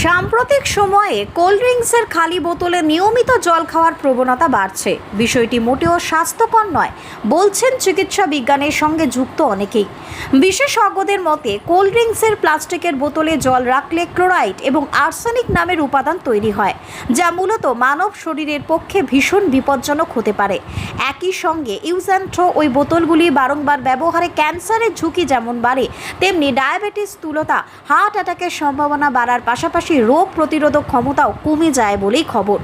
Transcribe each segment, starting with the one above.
সাম্প্রতিক সময়ে কোল্ড ড্রিঙ্কসের খালি বোতলে নিয়মিত জল খাওয়ার প্রবণতা বাড়ছে। বিষয়টি মোটেও স্বাস্থ্যকর নয় বলছেন চিকিৎসা বিজ্ঞানের সঙ্গে যুক্ত অনেকেই। বিশেষজ্ঞদের মতে কোল্ড ড্রিঙ্কসের প্লাস্টিকের বোতলে জল রাখলে ক্লোরাইড এবং আর্সেনিক নামের উপাদান তৈরি হয়, যা মূলত মানব শরীরের পক্ষে ভীষণ বিপজ্জনক হতে পারে। একই সঙ্গে ইউজ অ্যান্ড থ্রো ওই বোতলগুলি বারংবার ব্যবহারে ক্যান্সারের ঝুঁকি যেমন বাড়ে, তেমনি ডায়াবেটিস, স্থূলতা, হার্ট অ্যাটাকের সম্ভাবনা বাড়ার পাশাপাশি রোগ প্রতিরোধক ক্ষমতাও কমে যায় বলেই খবর।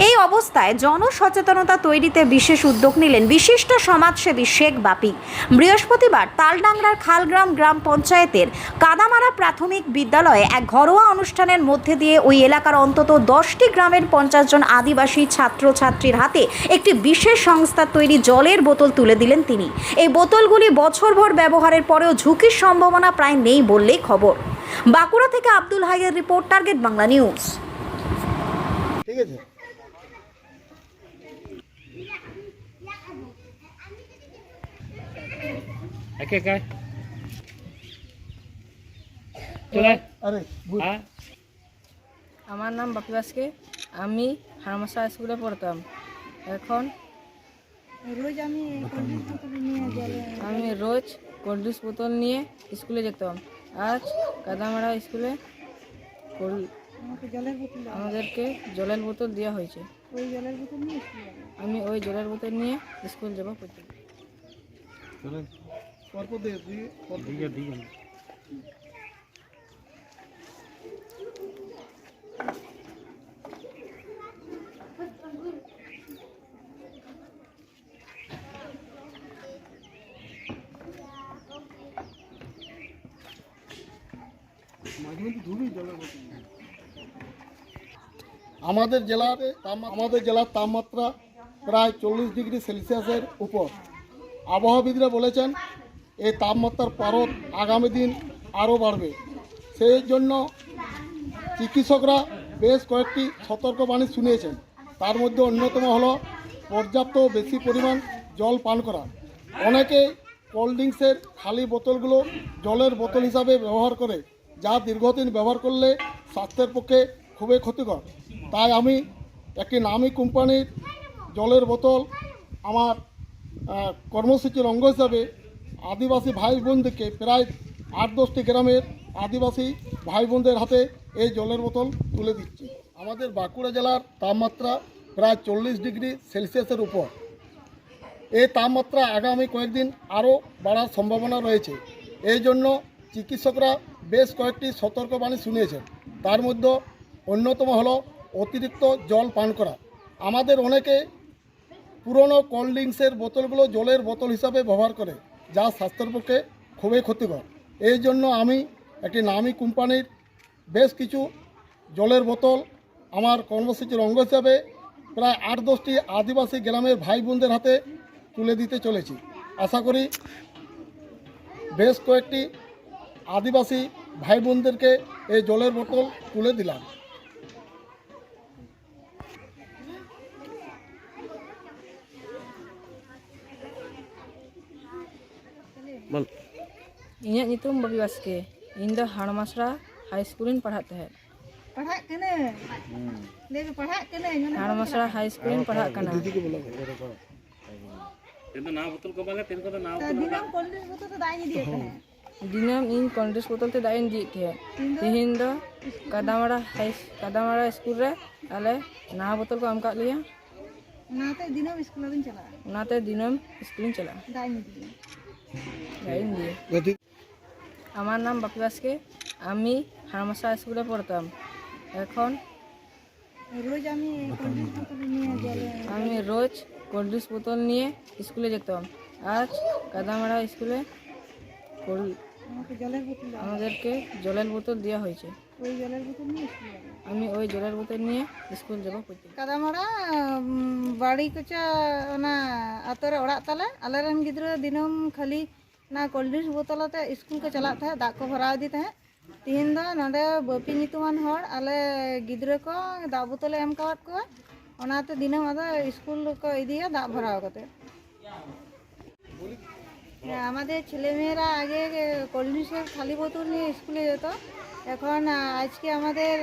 এই অবস্থায় জনসচেতনতা তৈরিতে বিশেষ উদ্যোগ নিলেন বিশিষ্ট সমাজসেবী শেখ বাপি। বৃহস্পতিবার তালডাংরার খালগ্রাম গ্রাম পঞ্চায়েতের কাদামারা প্রাথমিক বিদ্যালয়ে এক ঘরোয়া অনুষ্ঠানের মধ্যে দিয়ে ওই এলাকার অন্তত 10টি গ্রামের 50 জন আদিবাসী ছাত্রছাত্রীর হাতে একটি বিশেষ সংস্থার তৈরি জলের বোতল তুলে দিলেন তিনি। এই বোতলগুলি বছরভর ব্যবহারের পরেও ঝুঁকির সম্ভাবনা প্রায় নেই বললেই খবর। বাঁকুড়া থেকে আব্দুল হাইয়ের রিপোর্ট, টার্গেট বাংলা নিউজ। ঠিক আছে, একে काय তোরা আরে হ্যাঁ আমার নাম বাপি বাস্কে। আমি হারমাসা স্কুলে পড়তাম। এখন আমি রোজ কোল্ড ড্রিঙ্কস বোতল নিয়ে স্কুলে যেতাম। আজ কাদামারা স্কুলে আমাদেরকে জলের বোতল দেওয়া হয়েছে। আমি ওই জলের বোতল নিয়ে স্কুল যাব প্রত্যেক। আমাদের জেলার তাপমাত্রা প্রায় 40 ডিগ্রি সেলসিয়াসের উপর। আবহাওয়াবিদরা বলেছেন এই তাপমাত্রার পারদ আগামী দিন আরও বাড়বে। সেই জন্য চিকিৎসকরা বেশ কয়েকটি সতর্কবাণী শুনিয়েছেন। তার মধ্যে অন্যতম হলো পর্যাপ্ত বেশি পরিমাণ জল পান করা। অনেকে কোল্ড ড্রিঙ্কসের খালি বোতলগুলো জলের বোতল হিসাবে ব্যবহার করে, যা দীর্ঘদিন ব্যবহার করলে স্বাস্থ্যের পক্ষে খুবই ক্ষতিকর। তাই আমি একটি নামী কোম্পানির জলের বোতল আমার কর্মসূচির অঙ্গ হিসাবে আদিবাসী ভাই বোনদেরকে, প্রায় 8-10টি গ্রামের আদিবাসী ভাই বোনদের হাতে এই জলের বোতল তুলে দিচ্ছি। আমাদের বাঁকুড়া জেলার তাপমাত্রা প্রায় 40 ডিগ্রি সেলসিয়াসের উপর। এই তাপমাত্রা আগামী কয়েকদিন আরও বাড়ার সম্ভাবনা রয়েছে। এই জন্য চিকিৎসকরা বেশ কয়েকটি সতর্কবাণী শুনিয়েছেন। তার মধ্যে অন্যতম হলো অতিরিক্ত জল পান করা। আমাদের অনেকে পুরনো কোল্ড ড্রিঙ্কসের বোতলগুলো জলের বোতল হিসাবে ব্যবহার করে, যা স্বাস্থ্যের পক্ষে খুবই ক্ষতিকর। এই জন্য আমি একটি নামী কোম্পানির বেশ কিছু জলের বোতল আমার কর্মসূচির অঙ্গ হিসাবে প্রায় 8-10টি আদিবাসী গ্রামের ভাই বোনদের হাতে তুলে দিতে চলেছি। আশা করি বেশ কয়েকটি আদিবাসী ভাই বোনদেরকে এই জলের বোতল তুলে দিলাম। ᱤᱧᱟᱹᱜ ᱧᱩᱛᱩᱢ ᱵᱟᱯᱤ ᱵᱟᱥᱠᱮ। ᱤᱧ ᱫᱚ ᱦᱟᱲᱢᱟᱥᱲᱟ ᱦᱟᱭ ᱥᱠᱩᱞᱤᱧ ᱯᱟᱲᱦᱟᱜ ᱛᱟᱦᱮᱸᱫ। हाड़मासड़ा हाई स्कूल में पढ़ा करना। दिनम इन कोल्ड बोतल ते दाइन दी थे। तिहिन दो कादामारा स्कूल रे आले ना बोतल को आमका लिया। दिनम स्कूल चला दाइन दिए। আমার নাম বাপি বাস্কে। আমি হারমাসা স্কুলে পড়তাম। এখন আমি রোজ কোল্ড ড্রিঙ্কস বোতল নিয়ে স্কুলে যেতাম। আজ কাদামারা স্কুলে আমাদেরকে জলের বোতল দেওয়া হয়েছে। আমি ওই জলের বোতল নিয়ে স্কুল যাব প্রত্যেক। কাদামারা বাড়ি কোচা ওনা আতরে ওড়াগ তালে আলেরেন गिद्रा दिनम खाली ना कोल्ड ड्रिंक्स बोतलते स्कूल को चला था, दाग को भरा दी था। तीन दो नडे बपी नितुमान हर आले गिद्रा को दाग बोतल एम कावत को ओनाते दिनम आदा स्कूल को इदिया दाग भराव करते। আমাদের ছেলেমেয়েরা আগে কোল্ড ড্রিঙ্কসের খালি বোতল নিয়ে স্কুলে যেত, এখন আজকে আমাদের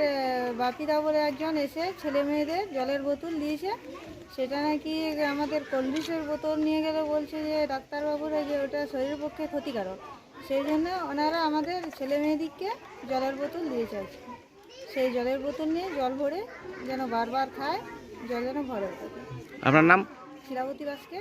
বাপিদা বলে একজন এসে ছেলে মেয়েদের জলের বোতল দিয়েছে, সেটা নাকি আমাদের কলবিসের বোতল নিয়ে গেলে বলছে যে ডাক্তারবাবুরা যে ওটা শরীরের পক্ষে ক্ষতিকারক, সেই জন্য ওনারা আমাদের ছেলে মেয়েদিকে জলের বোতল দিয়েছে আজকে। সেই জলের বোতল নিয়ে জল ভরে যেন বারবার খায়, জল যেন ভরে থাকে। আপনার নাম? শিলাবতী বাসকে।